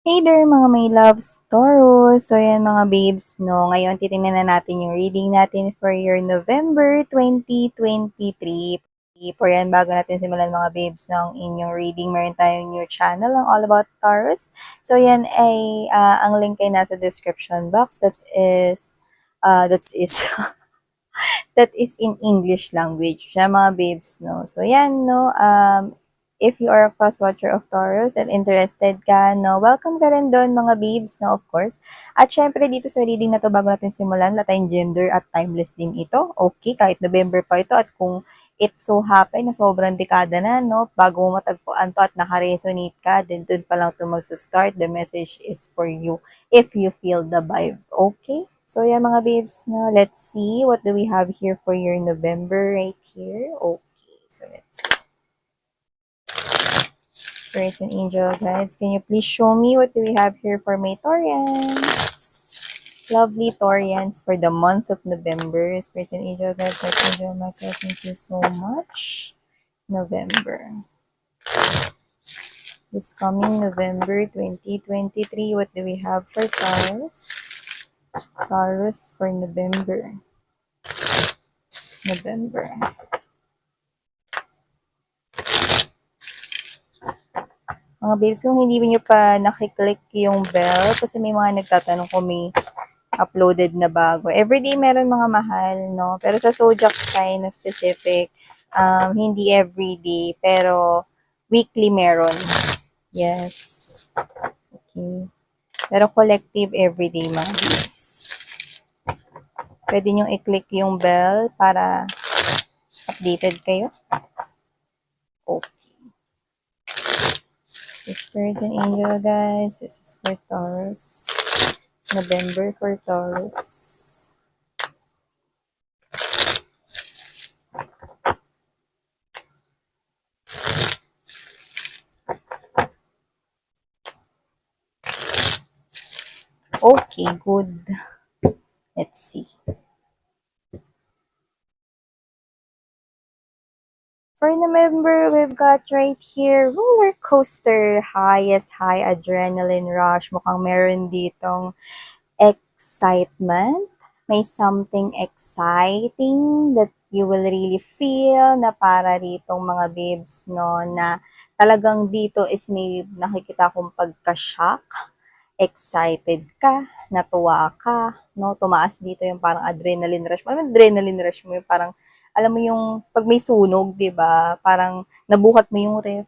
Hey there mga may loves Taurus! So yan mga babes, no? Ngayon titingnan na natin yung reading natin for your November 2023. For yan, bago natin simulan mga babes ng inyong reading, meron tayong new channel ang All About Taurus. So yan ay, ang link ay nasa description box. That is that is in English language siya mga babes, no? So, yan, no? If you are a cross-watcher of Taurus and interested ka, no, welcome ka rin doon mga babes, no, of course. At syempre dito sa reading na to, bago natin simulan, wala tayong gender at timeless din ito. Okay, kahit November pa ito at kung it so happen na sobrang dekada na, no, bago mo matagpuan to at naka-resonate ka, then doon pa lang ito magsa-start. The message is for you if you feel the vibe. Okay? So, yeah, mga babes, no, let's see what do we have here for your November right here. Okay, so let's see. Spirits and angel guides, can you please show me what do we have here for my Taurians? Lovely Taurians for the month of November. Spirits and angel guides, Archangel Michael, thank you so much. November. This coming November 2023, what do we have for Taurus? Taurus for November. Mga babes, kung hindi nyo pa nakiklik yung bell, kasi may mga nagtatanong kung may uploaded na bago. Everyday meron mga mahal, no? Pero sa zodiac sign na specific, hindi everyday, pero weekly meron. Yes. Okay. Pero collective everyday, mga babes. Pwede nyo i-click yung bell para updated kayo. Okay. Spirits and angel, guys. This is for Taurus. November for Taurus. Okay, good. Let's see. For November, we've got right here, roller coaster, highest high adrenaline rush. Mukhang meron ditong excitement. May something exciting that you will really feel na para ditong mga babes, no, na talagang dito is may nakikita kong pagka-shock, excited ka, natuwa ka, no, tumaas dito yung parang adrenaline rush. Parang adrenaline rush mo yung parang, alam mo yung pag may sunog, 'di ba? Parang nabuhat mo yung ref.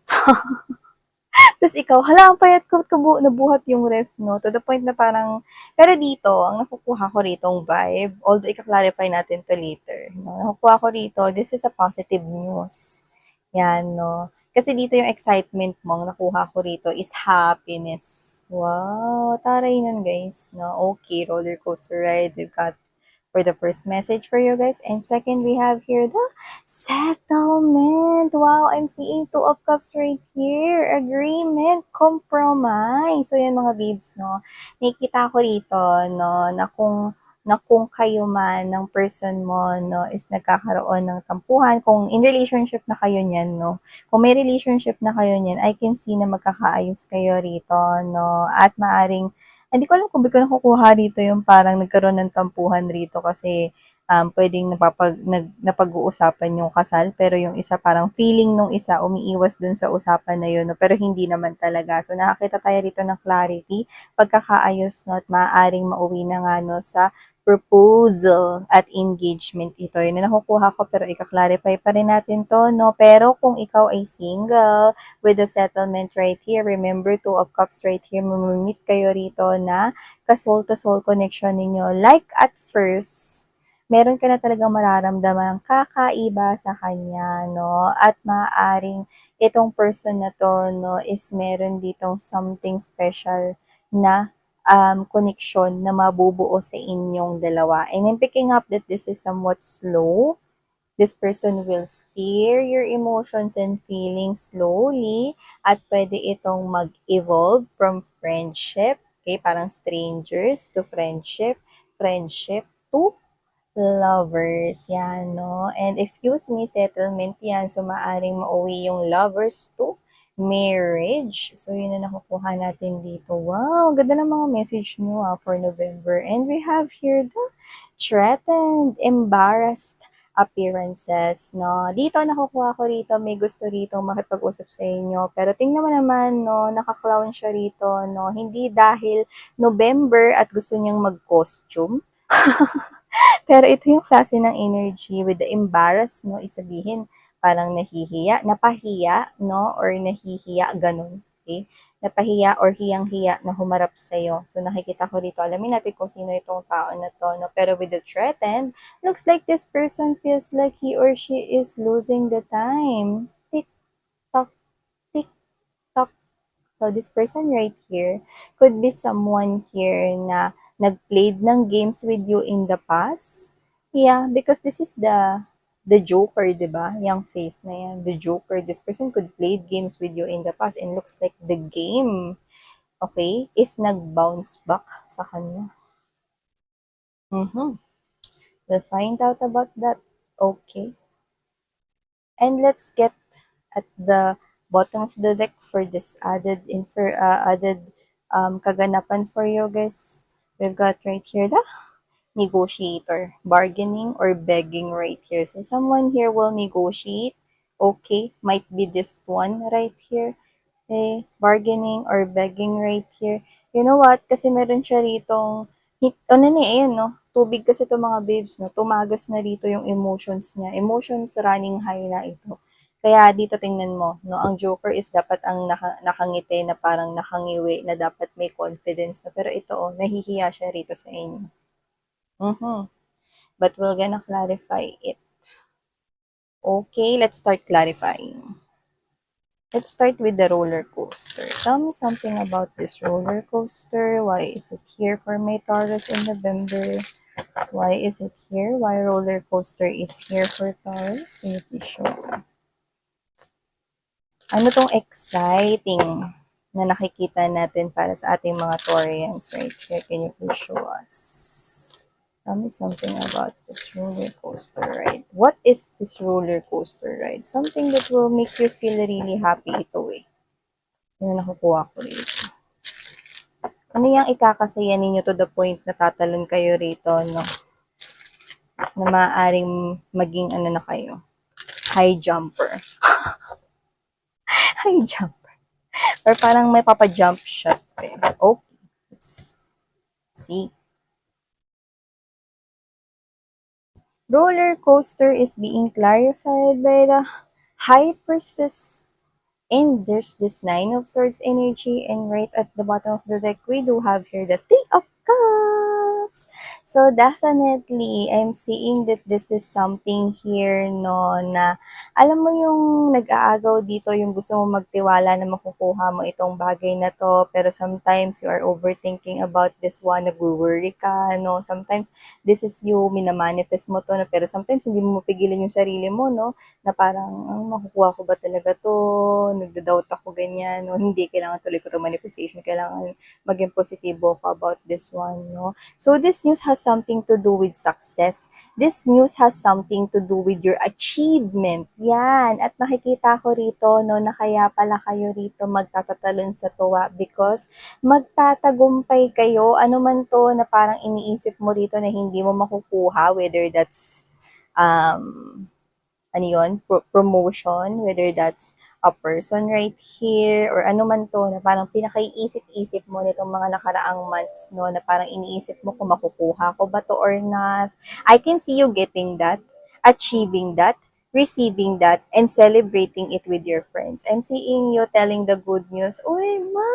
Tapos ikaw, hala, ang payat ko, nabuhat yung ref, no? To the point na parang, pero dito, ang nakukuha ko rito, ang vibe, although ika-clarify natin to later, no? Nakukuha ko rito, this is a positive news. Yan, no? Kasi dito yung excitement mo, ang nakuha ko rito is happiness. Wow, taray nun, guys, no? Okay, roller coaster ride, we've got for the first message for you guys. And second, we have here the settlement. Wow, I'm seeing two of cups right here. Agreement, compromise. So yan mga babes, no. Nakikita ko rito, no, na kung kayo man ng person mo, no, is nagkakaroon ng tampuhan, kung in relationship na kayo niyan, no, kung may relationship na kayo niyan, I can see na magkakaayos kayo rito, no, at maaring hindi ko alam kung ba't ko nakukuha rito yung parang nagkaroon ng tampuhan rito kasi pwedeng napag-uusapan yung kasal pero yung isa parang feeling nung isa umiiwas dun sa usapan na yun, no? Pero hindi naman talaga. So nakakita tayo rito ng clarity, pagkakaayos, no, at maaaring mauwi na nga, no, sa proposal at engagement ito. Yun na nakukuha ko pero ika-clarify pa rin natin to, no? Pero kung ikaw ay single, with the settlement right here. Remember, Two of Cups right here. Mamimit kayo rito na ka-soul-to-soul connection ninyo. Like at first, meron ka na talagang mararamdaman kakaiba sa kanya, no? At maaaring itong person na to, no, is meron ditong something special na connection na mabubuo sa inyong dalawa. And I'm picking up that this is somewhat slow. This person will steer your emotions and feelings slowly at pwede itong mag-evolve from friendship, okay, parang strangers to friendship, friendship to lovers, yan, no? And excuse me, settlement yan, so maaring mauwi yung lovers to marriage. So, yun na nakukuha natin dito. Wow, ganda ng mga message nyo for November. And we have here the threatened, embarrassed appearances, no? Dito nakukuha ko rito, may gusto rito makipag-usap sa inyo. Pero tingnan mo naman, no, naka-clown siya rito, no? Hindi dahil November at gusto niyang mag-costume. Pero ito yung klase ng energy with the embarrass, no? Isabihin, parang nahihiya, napahiya, no? Or nahihiya, ganun. Okay? Napahiya or hiyang-hiya na humarap sa'yo. So, nakikita ko dito. Alamin natin kung sino itong tao na to, no? Pero with the threatened, looks like this person feels like he or she is losing the time. Tick-tock, tick-tock. So, this person right here could be someone here na nag-played ng games with you in the past. Yeah, because this is the Joker, di ba? Yung face na yan, the Joker. This person could play games with you in the past and looks like the game, okay, is nag-bounce back sa kanya. We'll find out about that. Okay. And let's get at the bottom of the deck for this added kaganapan for you guys. We've got right here the negotiator, bargaining or begging right here. So someone here will negotiate. Okay, might be this one right here. Okay, bargaining or begging right here. You know what? Kasi meron siya ritong, ano na eh, no? Tubig kasi itong mga babes, no? Tumagas na rito yung emotions niya. Emotions running high na ito. Kaya dito tingnan mo, no? Ang Joker is dapat ang nakangiti na parang nakangiwi na dapat may confidence na. Pero ito, oh, nahihiya siya rito sa inyo. But we're gonna clarify it. Okay, let's start clarifying. Let's start with the roller coaster. Tell me something about this roller coaster. Why is it here for my Taurus in November? Why is it here? Why roller coaster is here for Taurus? Can you please show me? Ano tong exciting na nakikita natin para sa ating mga Taurians right here? Can you please show us? Tell me something about this roller coaster ride. What is this roller coaster ride? Something that will make you feel really happy ito eh. Yun na nakukuha ko rito. Ano yung ikakasaya ninyo to the point na tatalon kayo rito, no? Na maaaring maging ano na kayo? High jumper. High jumper. Or parang may papa-jump shot. Okay, let's see. Roller coaster is being clarified by the High Priestess. And there's this Nine of Swords energy, and right at the bottom of the deck, we do have here the Three of Cups. So definitely, I'm seeing that this is something here, no, na alam mo yung nag-aagaw dito, yung gusto mo magtiwala na makukuha mo itong bagay na to, pero sometimes you are overthinking about this one, nag-worry ka, no, sometimes this is you, minamanifest mo to, no, pero sometimes hindi mo mapigilan yung sarili mo, no, na parang, makukuha ko ba talaga to, nagda-doubt ako ganyan, no, hindi, kailangan tuloy ko to manifestation, kailangan maging positibo ko about this one, no. So this news has something to do with success. This news has something to do with your achievement. Yan. At nakikita ko rito, no, na kaya pala kayo rito magtatatalon sa tuwa because magtatagumpay kayo. Ano man to na parang iniisip mo rito na hindi mo makukuha, whether that's ano yun, promotion, whether that's a person right here, or ano man to, na parang pinakaiisip-isip mo nitong mga nakaraang months, no, na parang iniisip mo kung makukuha ko ba to or not. I can see you getting that, achieving that, receiving that, and celebrating it with your friends. I'm seeing you telling the good news, uy, ma,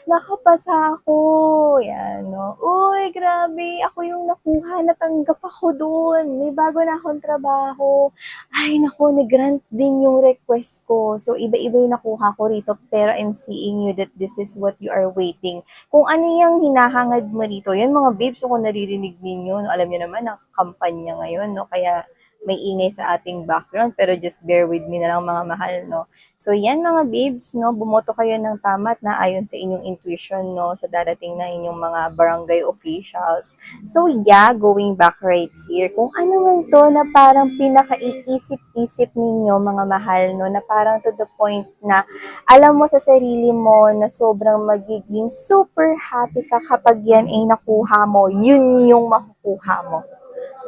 nakapasa ako. Yan, no? Uy, grabe, ako yung nakuha, natanggap ako dun. May bago na akong trabaho. Ay, naku, nag-grant din yung request ko. So, iba-iba yung nakuha ko rito, pero I'm seeing you that this is what you are waiting. Kung ano yung hinahangad mo rito, yan mga babes, kung naririnig ninyo, no, alam niyo naman, na kampanya ngayon, no? Kaya, may ingay sa ating background, pero just bear with me na lang mga mahal, no? So, yan mga babes, no? Bumoto kayo ng tama at na ayon sa inyong intuition, no? Sa darating na inyong mga barangay officials. So, yeah, going back right here, kung ano man to na parang pinaka-iisip-isip ninyo, mga mahal, no? Na parang to the point na alam mo sa sarili mo na sobrang magiging super happy ka kapag yan ay nakuha mo, yun yung makukuha mo.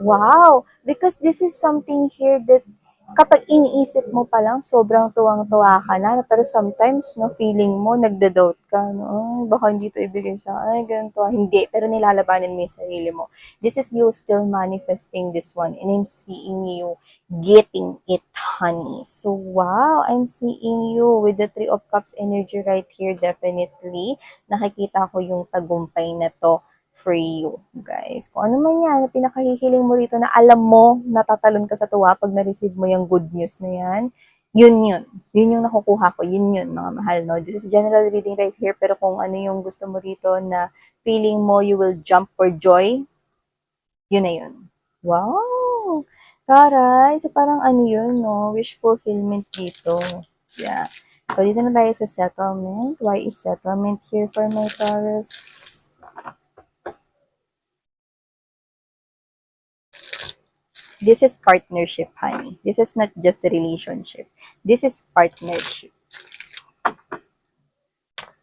Wow! Because this is something here that kapag iniisip mo pa lang, sobrang tuwang-tuwa ka na. Pero sometimes, no, feeling mo, nagda-doubt ka, no, baka hindi to ibigay sa akin, ganito. Hindi, pero nilalabanan mo yung sarili mo. This is you still manifesting this one, and I'm seeing you getting it, honey. So, wow, I'm seeing you with the Three of Cups energy right here, definitely. Nakikita ko yung tagumpay na to for you, guys. Kung ano man yan, pinakahihiling mo rito na alam mo, natatalon ka sa tuwa pag na-receive mo yung good news na yan, yun yun. Yun yung nakukuha ko. Yun yun, mga mahal, no? This is general reading right here, pero kung ano yung gusto mo rito na feeling mo you will jump for joy, yun na yun. Wow! Taray! So, parang ano yun, no? Wish fulfillment dito. Yeah. So, dito na tayo sa settlement. Why is settlement here for my Taurus? This is partnership, honey. This is not just a relationship. This is partnership.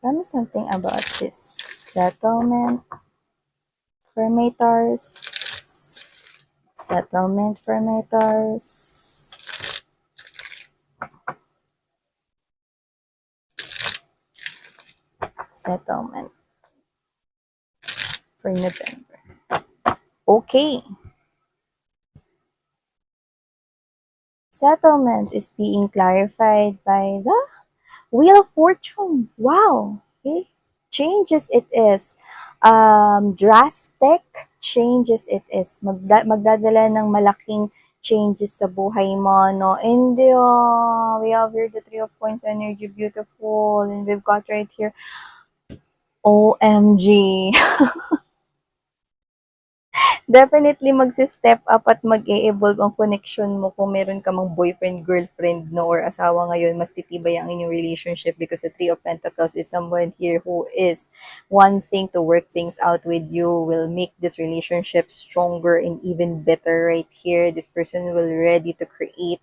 Tell me something about this settlement for my Taurus. Settlement for my Taurus. Settlement for November. Okay. Settlement is being clarified by the Wheel of Fortune. Wow. Okay. Changes it is. Drastic changes it is. Magdadala ng malaking changes sa buhay mo, no? And we have here the Three of Coins energy, beautiful. And we've got right here, OMG. Definitely magsi-step up at mag-e-evolve ang connection mo kung meron ka mang boyfriend, girlfriend, no, or asawa ngayon, mas titibay ang inyong relationship because the Three of Pentacles is someone here who is wanting to work things out with you, will make this relationship stronger and even better right here. This person will ready to create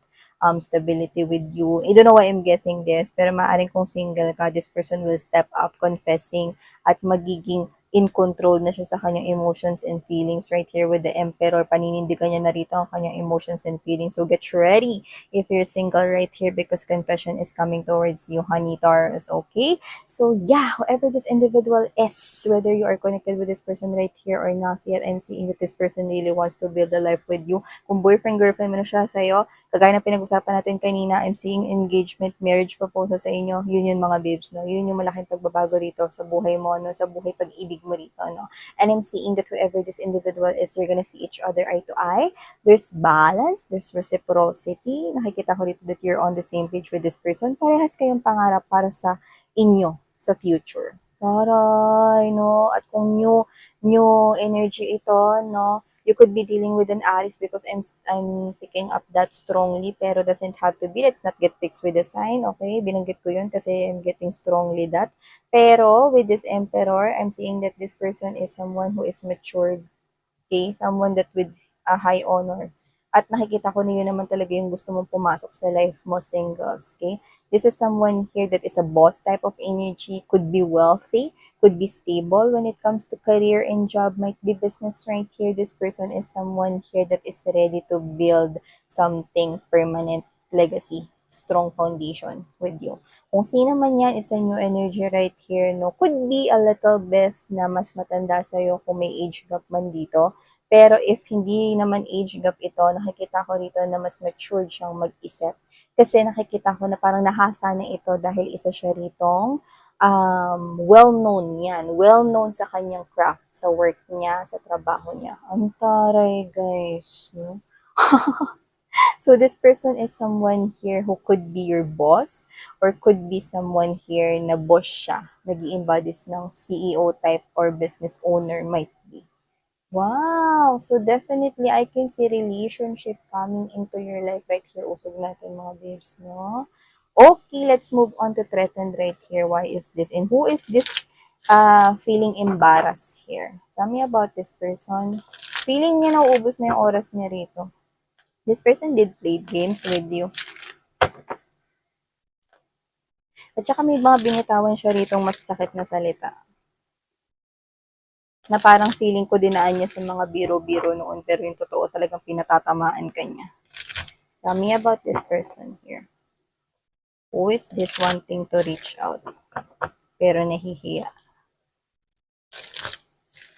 stability with you. I don't know why I'm getting this, pero maaaring kung single ka, this person will step up confessing at magiging in control na siya sa kanyang emotions and feelings right here with the Emperor. Paninindigan niya na rito ang kanyang emotions and feelings. So get ready if you're single right here because confession is coming towards you, honey Taurus, okay? So yeah, whoever this individual is, whether you are connected with this person right here or not yet, I'm seeing that this person really wants to build a life with you. Kung boyfriend, girlfriend mo na siya sa'yo, kagaya na pinag-usapan natin kanina, I'm seeing engagement, marriage proposal sa inyo. Yun mga babes, no? Yun yung malaking pagbabago rito sa buhay mo, no? Sa buhay pag-ibig mo rito, no? And I'm seeing that whoever this individual is, you're gonna see each other eye to eye. There's balance, there's reciprocity. Nakikita ko dito that you're on the same page with this person. Parehas kayong pangarap para sa inyo sa future. Taray, no? At kung new energy ito, no? You could be dealing with an Aries because I'm picking up that strongly pero doesn't have to be. Let's not get fixed with the sign, okay? Binanggit ko yun kasi I'm getting strongly that. Pero with this Emperor, I'm seeing that this person is someone who is matured, okay? Someone that with a high honor. At nakikita ko na yun naman talaga yung gusto mong pumasok sa life mo, singles, okay? This is someone here that is a boss type of energy, could be wealthy, could be stable when it comes to career and job, might be business right here. This person is someone here that is ready to build something permanent, legacy, strong foundation with you. Kung sino man yan, it's a new energy right here, no? Could be a little bit na mas matanda sa'yo kung may age gap man dito. Pero if hindi naman age gap ito, nakikita ko rito na mas matured siyang mag-isip. Kasi nakikita ko na parang nahasa na ito dahil isa siya ritong well-known yan. Well-known sa kanyang craft, sa work niya, sa trabaho niya. Ang taray, guys. No? So this person is someone here who could be your boss or could be someone here na boss siya, nag-i-embodies ng CEO type or business owner might be. Wow! So definitely, I can see relationship coming into your life right here. Usog natin mga babes, no? Okay, let's move on to threatened right here. Why is this? And who is this feeling embarrassed here? Tell me about this person. Feeling niya nauubos na yung oras niya rito. This person did play games with you. At saka may mga binitawan siya rito masasakit na salita. Na parang feeling ko dinaan niya sa mga biro-biro noon pero yung totoo talagang pinatatamaan ka niya. Tell me about this person here. Who is this wanting to reach out pero nahihiya?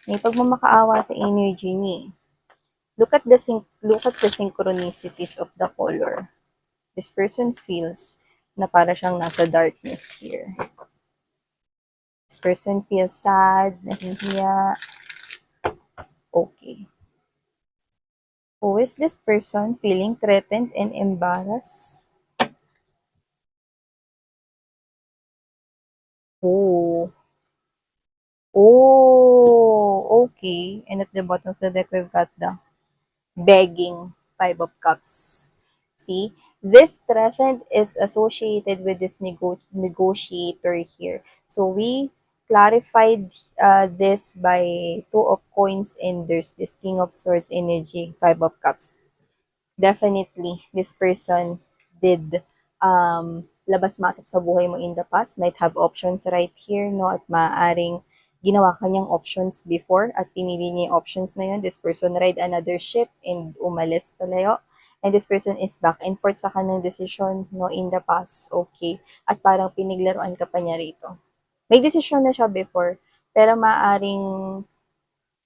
May pagmamakaawa sa energy niya. Look at the synchronicities of the color. This person feels na para siyang nasa darkness here. This person feels sad, nahihiya. Okay. Who is this person feeling threatened and embarrassed? Oh. Oh, okay. And at the bottom of the deck, we've got the begging Five of Cups. See, this threatened is associated with this negotiator here. So we clarified this by Two of Coins and there's this King of Swords energy, Five of Cups. Definitely, this person did labas-masok sa buhay mo in the past, might have options right here, no? At maaaring ginawa kanyang options before at pinili niya yung options na yun. This person ride another ship and umalis palayo. And this person is back and forth sa kanyang decision, no, in the past. Okay. At parang piniglaruan ka pa niya rito. May decision na siya before, pero maaaring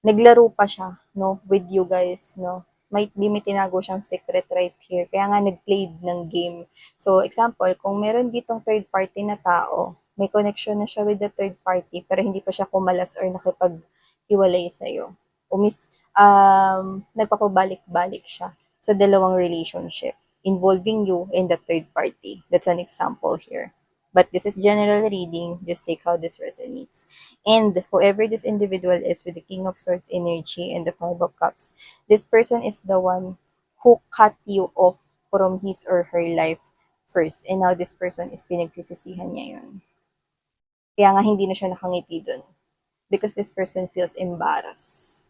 naglaro pa siya, no, with you guys, no. May tinago siyang secret right here. Kaya nga nag-played ng game. So, example, kung meron ditong third party na tao, may connection na siya with the third party, pero hindi pa siya kumalas or nakipag-hiwalay sa'yo. Nagpapabalik-balik siya sa dalawang relationship involving you and the third party. That's an example here. But this is general reading. Just take how this resonates. And whoever this individual is with the King of Swords energy and the Five of Cups, this person is the one who cut you off from his or her life first. And now this person is pinagsisisihan niya yun. Kaya nga hindi na siya nakangiti dun. Because this person feels embarrassed.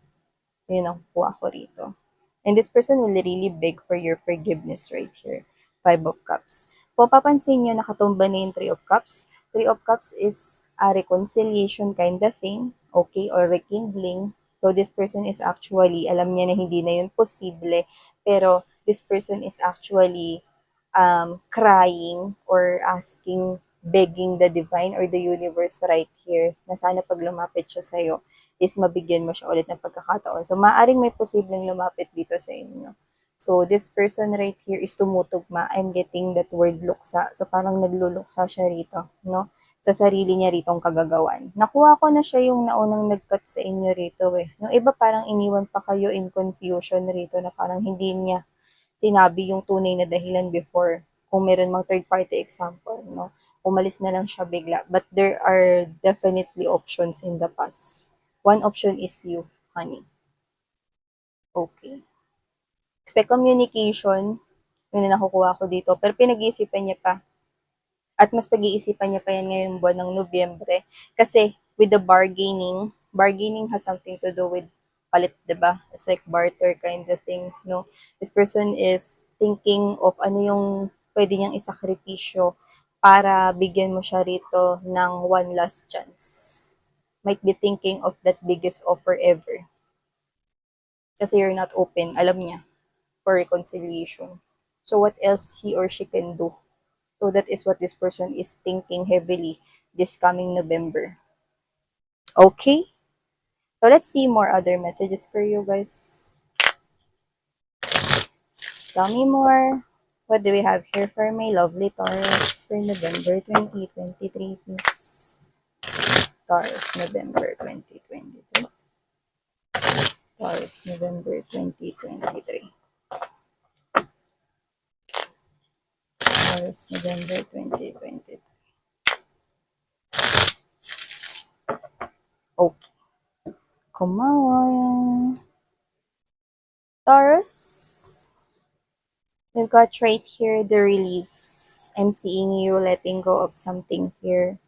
Yun ang kuha ko rito. And this person will really beg for your forgiveness right here. Five of Cups. Kung papansin nyo, nakatumba na yung Three of Cups. Three of Cups is a reconciliation kind of thing, okay, or rekindling. So this person is actually, alam niya na hindi na yun posible, pero this person is actually crying or asking, begging the divine or the universe right here na sana pag lumapit siya sa'yo is mabigyan mo siya ulit ng pagkakataon. So, maaring may posibleng lumapit dito sa inyo. So, this person right here is tumutugma. I'm getting that word luksa. So, parang nagluluksa siya rito, no? Sa sarili niya ritong kagagawan. Nakuha ko na siya yung naunang nag-cut sa inyo rito eh. Yung iba parang iniwan pa kayo in confusion rito na parang hindi niya sinabi yung tunay na dahilan before. Kung meron mang third party example, no? Umalis na lang siya bigla. But there are definitely options in the past. One option is you, honey. Okay. Expect communication, yun na nakukuha ko dito. Pero pinag-iisipan niya pa. At mas pag-iisipan niya pa yan ngayong buwan ng Nobyembre. Kasi with the bargaining has something to do with palit, diba? It's like barter kind of thing, no? This person is thinking of ano yung pwede niyang isakripisyo para bigyan mo siya rito ng one last chance. Might be thinking of that biggest offer ever. Kasi you're not open, alam niya, for reconciliation. So what else he or she can do? So that is what this person is thinking heavily this coming November. Okay? So let's see more other messages for you guys. Tell me more. What do we have here for my lovely Taurus for November 2023, please? Taurus, November 2023. Taurus, November 2023. Taurus, November 2023. Okay. Come on. Taurus, we've got right here the release. I'm seeing you letting go of something here.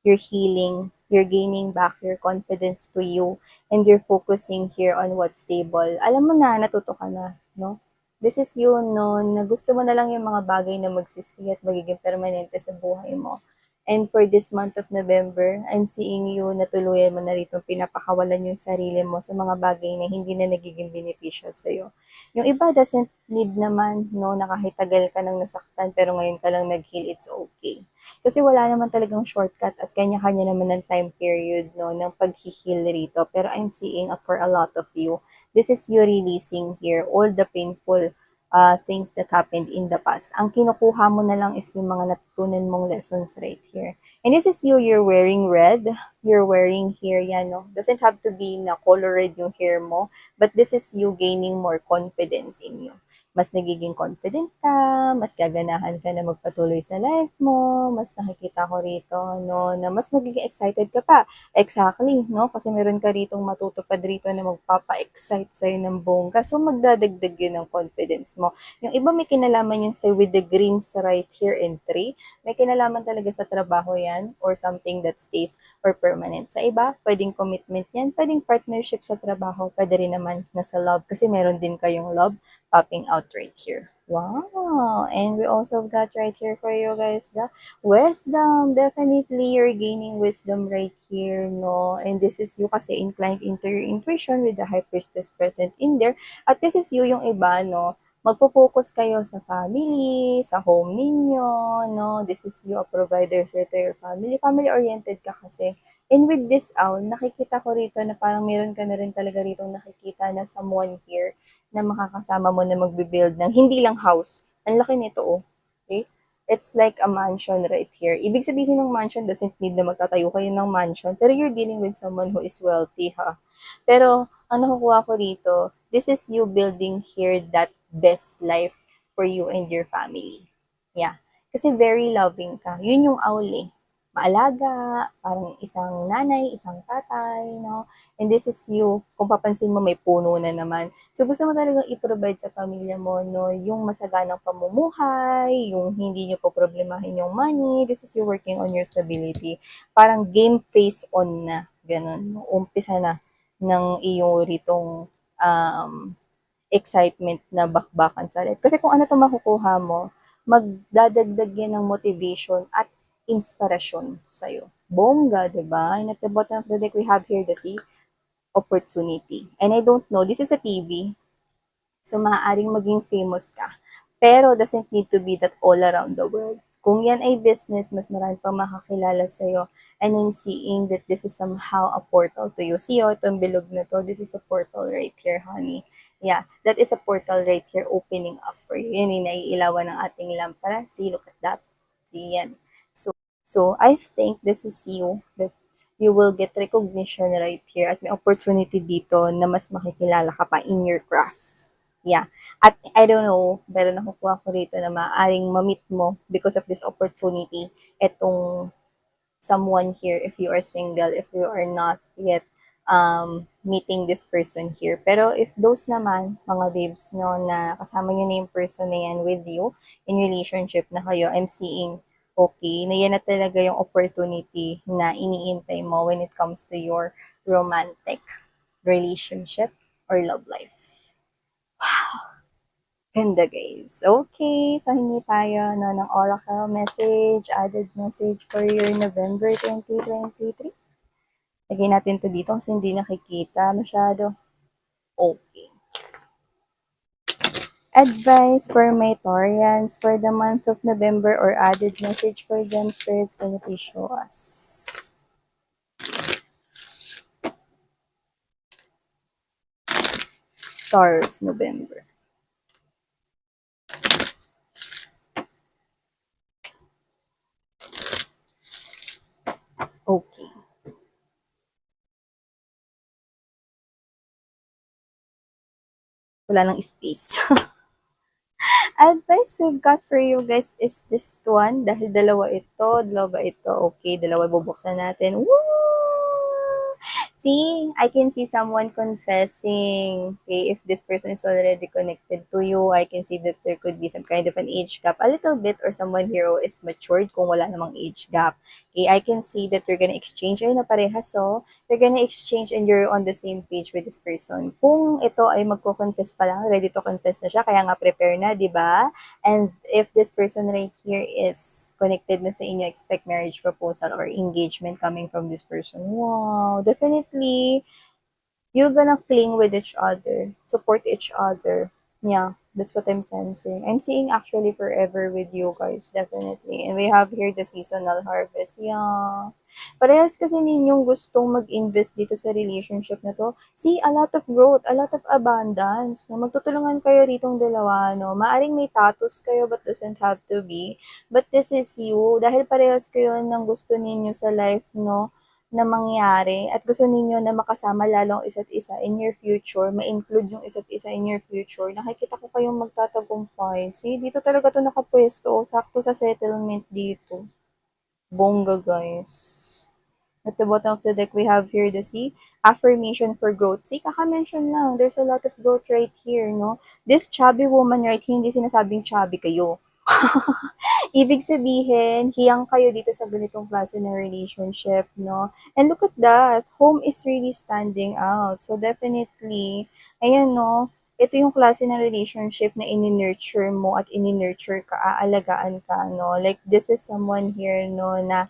You're healing, you're gaining back your confidence to you, and you're focusing here on what's stable. Alam mo na, natuto ka na, no? This is you, no, na gusto mo na lang yung mga bagay na magsistay at magiging permanente sa buhay mo. And for this month of November, I'm seeing you na tuluyan mo na rito pinapakawalan yung sarili mo sa mga bagay na hindi na nagiging beneficial sa'yo. Yung iba doesn't need naman, no, na kahit tagal ka nang nasaktan pero ngayon ka lang nag-heal, it's okay. Kasi wala naman talagang shortcut at kanya-kanya naman ng time period, no, ng pag-heal rito. Pero I'm seeing for a lot of you, this is you releasing here all the painful things that happened in the past. Ang kinukuha mo na lang is yung mga natutunan mong lessons right here. And this is you, you're wearing red. You're wearing here, yan, no? Doesn't have to be na color red yung hair mo, but this is you gaining more confidence in you. Mas nagiging confident ka, mas gaganahan ka na magpatuloy sa life mo, mas nakikita ko rito, no, na mas magiging excited ka pa. Exactly, no, kasi meron ka ritong matutupad rito na magpapa-excite sa'yo ng bongga. So, magdadagdag yun ng confidence mo. Yung iba may kinalaman yun sa'yo with the greens right here in 3. May kinalaman talaga sa trabaho yan or something that stays or permanent. Sa iba, pwedeng commitment yan, pwedeng partnership sa trabaho, pwede rin naman na sa love kasi meron din kayong love popping out right here. Wow! And we also got right here for you guys the wisdom. Definitely, you're gaining wisdom right here, no? And this is you kasi inclined into your intuition with the high priestess present in there. At this is you yung iba, no? Magpo-focus kayo sa family, sa home ninyo, no? This is you a provider here to your family. Family-oriented ka kasi. And with this out, nakikita ko rito na parang meron ka na rin talaga rito nakikita na someone here na makakasama mo na magbe-build ng hindi lang house. Ang laki nito, oh. Okay? It's like a mansion right here. Ibig sabihin ng mansion doesn't need na magtatayo kayo ng mansion, pero you're dealing with someone who is wealthy, ha? Pero, ang nakukuha ko rito, this is you building here that best life for you and your family. Yeah. Kasi very loving ka. Yun yung aul eh. Maalaga, parang isang nanay, isang tatay, no? And this is you, kung papansin mo, may puno na naman. So, gusto mo talagang i-provide sa pamilya mo, no, yung masaganang pamumuhay, yung hindi nyo po problemahin yung money. This is you working on your stability. Parang game face on na, ganun. Umpisa na ng iyong ritong excitement na bakbakan sa life. Kasi kung ano to makukuha mo, magdadagdag yan ng motivation at inspirasyon sa'yo. Bongga, diba? And at the bottom of the deck, we have here the sea opportunity. And I don't know, this is a TV, so maaaring maging famous ka. Pero doesn't need to be that all around the world. Kung yan ay business, mas marami pang makakilala sa'yo. And I'm seeing that this is somehow a portal to you. See, itong bilog na to, this is a portal right here, honey. Yeah, that is a portal right here opening up for you. Yan yung naiilawan ng ating lampara. See, look at that. See, yan. So I think this is you that you will get recognition right here at may opportunity dito na mas makikilala ka pa in your craft. Yeah. At I don't know, pero nakukuha ko rito na maaaring ma-meet mo because of this opportunity itong someone here if you are single, if you are not yet meeting this person here. Pero if those naman, mga babes, no, na kasama nyo na yung person na yan with you, in relationship na kayo, I'm seeing okay, na yan na talaga yung opportunity na iniintay mo when it comes to your romantic relationship or love life. Ganda guys. Okay, so hingi tayo no, ng oracle message, added message for your November 2023. Lagay natin to dito kasi hindi nakikita masyado. Okay. Advice for my Taurians for the month of November or added message for them, spirits, can you please show us? Taurus, November. Okay. Wala nang space. Advice we've got for you guys is this one. Dahil dalawa ba ito? Okay, dalawa bubuksan natin. Woo! See, I can see someone confessing. Okay, if this person is already connected to you, I can see that there could be some kind of an age gap, a little bit, or someone here who is matured kung wala namang age gap. Okay, I can see that you're gonna exchange, ay na parehas, so you're gonna exchange and you're on the same page with this person. Kung ito ay magko-confess pa lang, ready to confess na siya, kaya nga prepare na, di ba? And if this person right here is connected na sa inyo, expect marriage proposal or engagement coming from this person. Wow, definitely, you're gonna cling with each other, support each other. Yeah, that's what I'm sensing. I'm seeing actually forever with you guys, definitely. And we have here the seasonal harvest. Yeah. Parehas kasi ninyong gustong mag-invest dito sa relationship na to. See, a lot of growth, a lot of abundance. No? Magtutulungan kayo ritong dalawa, no? Maaring may status kayo but doesn't have to be. But this is you. Dahil parehas kayo ng gusto ninyo sa life, no? Na mangyari at gusto ninyo na makasama lalo ang isa't isa in your future, ma-include yung isa't isa in your future, nakikita ko kayong magtatagumpay. See, dito talaga to nakapwesto, sakto sa settlement dito. Bongga, guys. At the bottom of the deck, we have here the sea, affirmation for growth. See, kaka-mention lang, there's a lot of growth right here, no? This chubby woman right here, hindi sinasabing chubby kayo. Ibig sabihin, hiyang kayo dito sa ganitong klase ng relationship, no? And look at that, home is really standing out. So definitely, ayan, no? Ito yung klase ng relationship na ini-nurture mo at ini-nurture ka, aalagaan ka, no? Like, this is someone here, no, na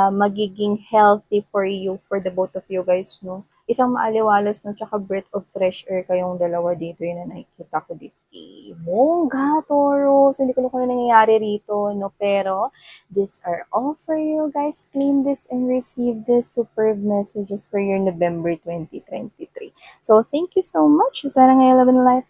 magiging healthy for you, for the both of you guys, no? Isang maaliwalas, no? Tsaka breath of fresh air kayong dalawa dito. Yun na nakikita ko dito. Bongga, Taurus. Hindi ko na kung ano nangyayari rito, no? Pero, these are all for you guys. Claim this and receive this superb messages for your November 2023. So, thank you so much. Sana ngayon love and life